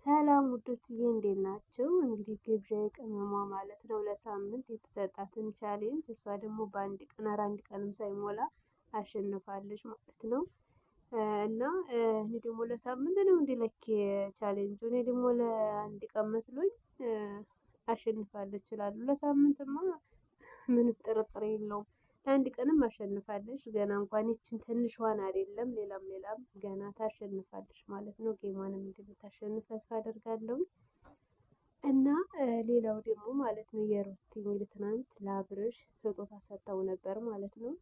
ሰላም ውዶችዬ እንዴት ናችሁ? እንግዲህ ግብዣ ቅመሟ ማለት ነው ለሳምንት የተሰጣትን ቻሌንጅ እሷ ደግሞ በአንድ ቀን አንድ ቀንም ሳይሞላ አሸንፋለች ማለት ነው። እና እኔ ደግሞ ለሳምንት ነው እንዴ ለኬ ቻሌንጁ እኔ ደግሞ ለአንድ ቀን መስሎኝ አሸንፋለች እላለሁ። ለሳምንትማ ምንም ጥርጥር የለውም። ለአንድ ቀንም አሸንፋለች ገና እንኳን ይችን ትንሿን አይደለም ሌላም ገና ታሸንፋለች ማለት ነው። ጌሟንም እንደምታሸንፍ ተስፋ አደርጋለሁ። እና ሌላው ደግሞ ማለት ነው የሩቲ እንግዲህ ትናንት ለአብርሽ ስጦታ ሰጥተው ነበር ማለት ነው።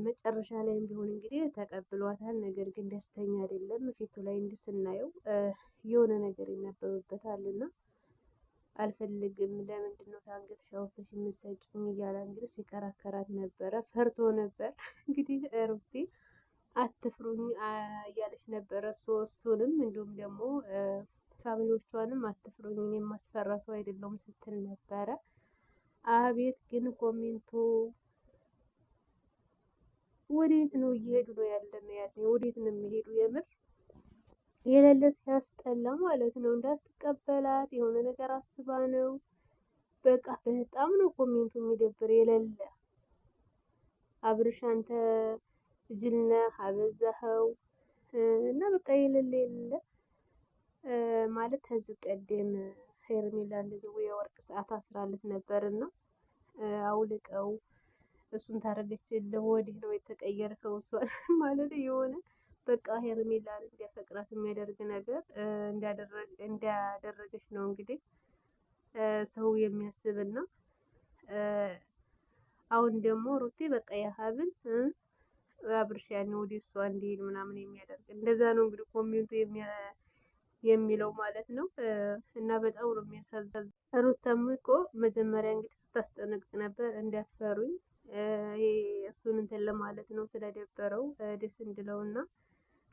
መጨረሻ ላይም ቢሆን እንግዲህ ተቀብሏታል። ነገር ግን ደስተኛ አይደለም። ፊቱ ላይ እንዲህ ስናየው የሆነ ነገር ይነበብበታል እና አልፈልግም ለምንድን ነው ታንገትሽ አውጥተሽ የምትሰጪኝ እያለ እንግዲህ ሲከራከራት ነበረ። ፈርቶ ነበር እንግዲህ ሩቲ አትፍሩኝ እያለች ነበረ። እሱንም እንዲሁም ደግሞ ፋሚሊዎቿንም አትፍሩኝ እኔ የማስፈራ ሰው አይደለሁም ስትል ነበረ። አቤት ግን ኮሜንቱ ወዴት ነው እየሄዱ ነው ያለ ወዴት ነው የሚሄዱ? የምር የሌለ ሲያስጠላ ማለት ነው። እንዳትቀበላት የሆነ ነገር አስባ ነው። በቃ በጣም ነው ኮሜንቱ የሚደብር የሌለ። አብርሽ አንተ ጅል ነህ አበዛኸው እና በቃ የሌለ ማለት ከዚህ ቀደም ሄርሜላ እንደዚህ የወርቅ ሰዓት አስራለት ነበርና አውልቀው እሱን ታረገችልህ ወዲህ ነው የተቀየርከው እሷን ማለት የሆነ በቃ ሄርሜላን እንዲያፈቅራት የሚያደርግ ነገር እንዳደረገች ነው እንግዲህ ሰው የሚያስብና አሁን ደግሞ ሩቴ በቃ ያሀብል አብርሽ ያኔ ወደ እሷ እንዲሄድ ምናምን የሚያደርግ እንደዛ ነው እንግዲህ ኮሜንቱ የሚለው ማለት ነው። እና በጣም ነው የሚያሳዝን። ሩታም እኮ መጀመሪያ እንግዲህ ስታስጠነቅቅ ነበር እንዳትፈሩኝ እሱን እንትን ለማለት ነው ስለደበረው ደስ እንድለውና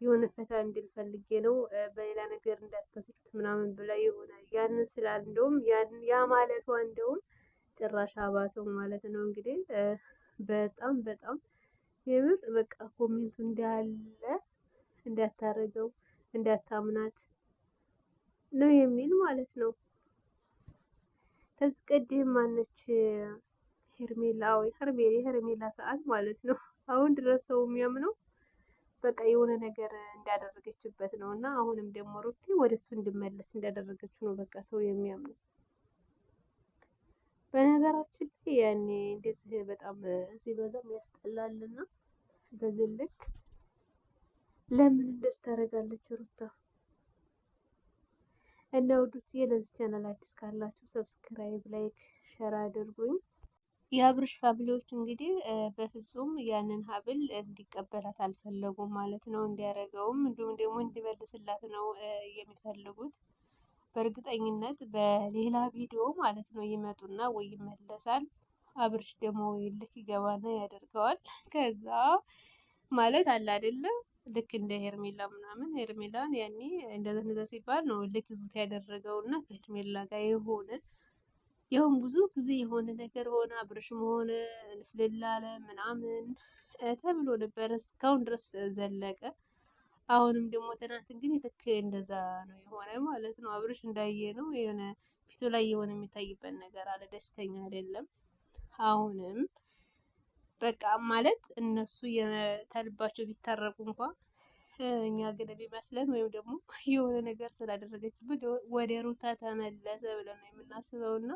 የሆነ ፈታ እንድል ፈልጌ ነው በሌላ ነገር እንዳታስቡት ምናምን ብላ የሆነ ያንን ስላል እንደውም ያ ማለቷ እንደውም ጭራሽ አባሰው ማለት ነው። እንግዲህ በጣም የምር በቃ ኮሜንቱ እንዳለ እንዳታረገው እንዳታምናት ነው የሚል ማለት ነው። ከዚህ ቀደም ማነች ሄርሜላ ሄርሜላ ሰዓት ማለት ነው አሁን ድረስ ሰው የሚያምነው በቃ የሆነ ነገር እንዳደረገችበት ነው። እና አሁንም ደግሞ ሩቲ ወደ እሱ እንድመለስ እንዳደረገችው ነው በቃ ሰው የሚያምነው። በነገራችን ላይ ያኔ እንደዚህ በጣም ሲበዛም ያስጠላልና በዚህ ልክ ለምን እንደዚህ ታደርጋለች ሩታ? እና ውዱት ለዚህ ቻናል አዲስ ካላችሁ ሰብስክራይብ፣ ላይክ፣ ሸር አድርጉኝ። የአብርሽ ፋሚሊዎች እንግዲህ በፍጹም ያንን ሀብል እንዲቀበላት አልፈለጉም ማለት ነው። እንዲያረገውም እንዲሁም ደግሞ እንዲመልስላት ነው የሚፈልጉት። በእርግጠኝነት በሌላ ቪዲዮ ማለት ነው ይመጡና ወይ ይመለሳል። አብርሽ ደግሞ ልክ ይገባና ያደርገዋል። ከዛ ማለት አለ አይደለ ልክ እንደ ሄርሜላ ምናምን ሄርሜላን ያኔ እንደዛ ሲባል ነው ልክ ጉት ያደረገውና ከሄርሜላ ጋር የሆነ ብዙ ጊዜ የሆነ ነገር ሆነ አብርሽም ሆነ ንፍልላለ ምናምን ተብሎ ነበር እስካሁን ድረስ ዘለቀ። አሁንም ደግሞ ትናንት እንግዲህ ልክ እንደዛ ነው የሆነ ማለት ነው። አብርሽ እንዳየ ነው የሆነ ፊቱ ላይ የሆነ የሚታይበት ነገር አለ፣ ደስተኛ አይደለም። አሁንም በቃ ማለት እነሱ የተልባቸው ቢታረቁ እንኳን እኛ ግን ቢመስለን ወይም ደግሞ የሆነ ነገር ስላደረገችበት ወደ ሩታ ተመለሰ ብለን ነው የምናስበው። እና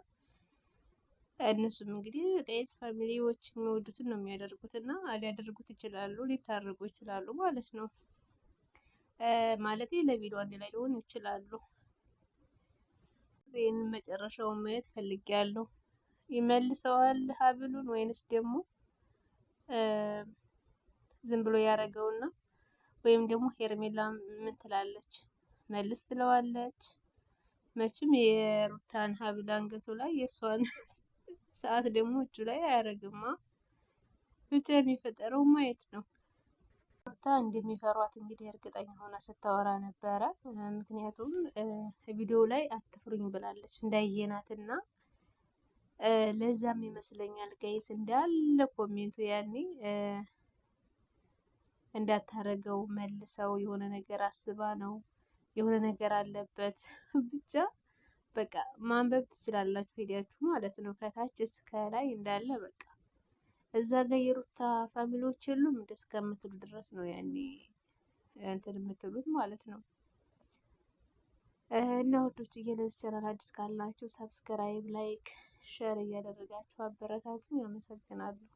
እነሱም እንግዲህ ቄስ ፋሚሊዎች የሚወዱትን ነው የሚያደርጉት እና ሊያደርጉት ይችላሉ፣ ሊታረቁ ይችላሉ ማለት ነው። ማለት ለቪዲዮ አንድ ላይ ሊሆን ይችላሉ። ይህንን መጨረሻውን ማየት ፈልጌያለሁ። ይመልሰዋል ሀብሉን ወይንስ ደግሞ ዝም ብሎ ያደረገውና ወይም ደግሞ ሄርሜላ ምን ትላለች? መልስ ትለዋለች? መቼም የሩታን ሀብል አንገቱ ላይ የእሷን ሰዓት ደግሞ እጁ ላይ አያረግማ። ብቻ የሚፈጠረው ማየት ነው። ሩታ እንደሚፈሯት እንግዲህ እርግጠኛ ሆና ስታወራ ነበረ። ምክንያቱም ቪዲዮ ላይ አትፍሩኝ ብላለች እንዳየናትና ለዛም ይመስለኛል ጋይስ እንዳለ ኮሜንቱ ያኔ እንዳታረገው መልሰው የሆነ ነገር አስባ ነው የሆነ ነገር አለበት ብቻ በቃ ማንበብ ትችላላችሁ ሄዳችሁ ማለት ነው። ከታች እስከ ላይ እንዳለ በቃ እዛ ጋር የሩታ ፋሚሊዎች የሉም እንደ እስከምትሉ ድረስ ነው ያኔ እንትን የምትሉት ማለት ነው። እና ወዶች ለዚህ ቻናል አዲስ ካላችሁ ሰብስክራይብ፣ ላይክ፣ ሼር እያደረጋችሁ አበረታቱ። ያመሰግናለሁ።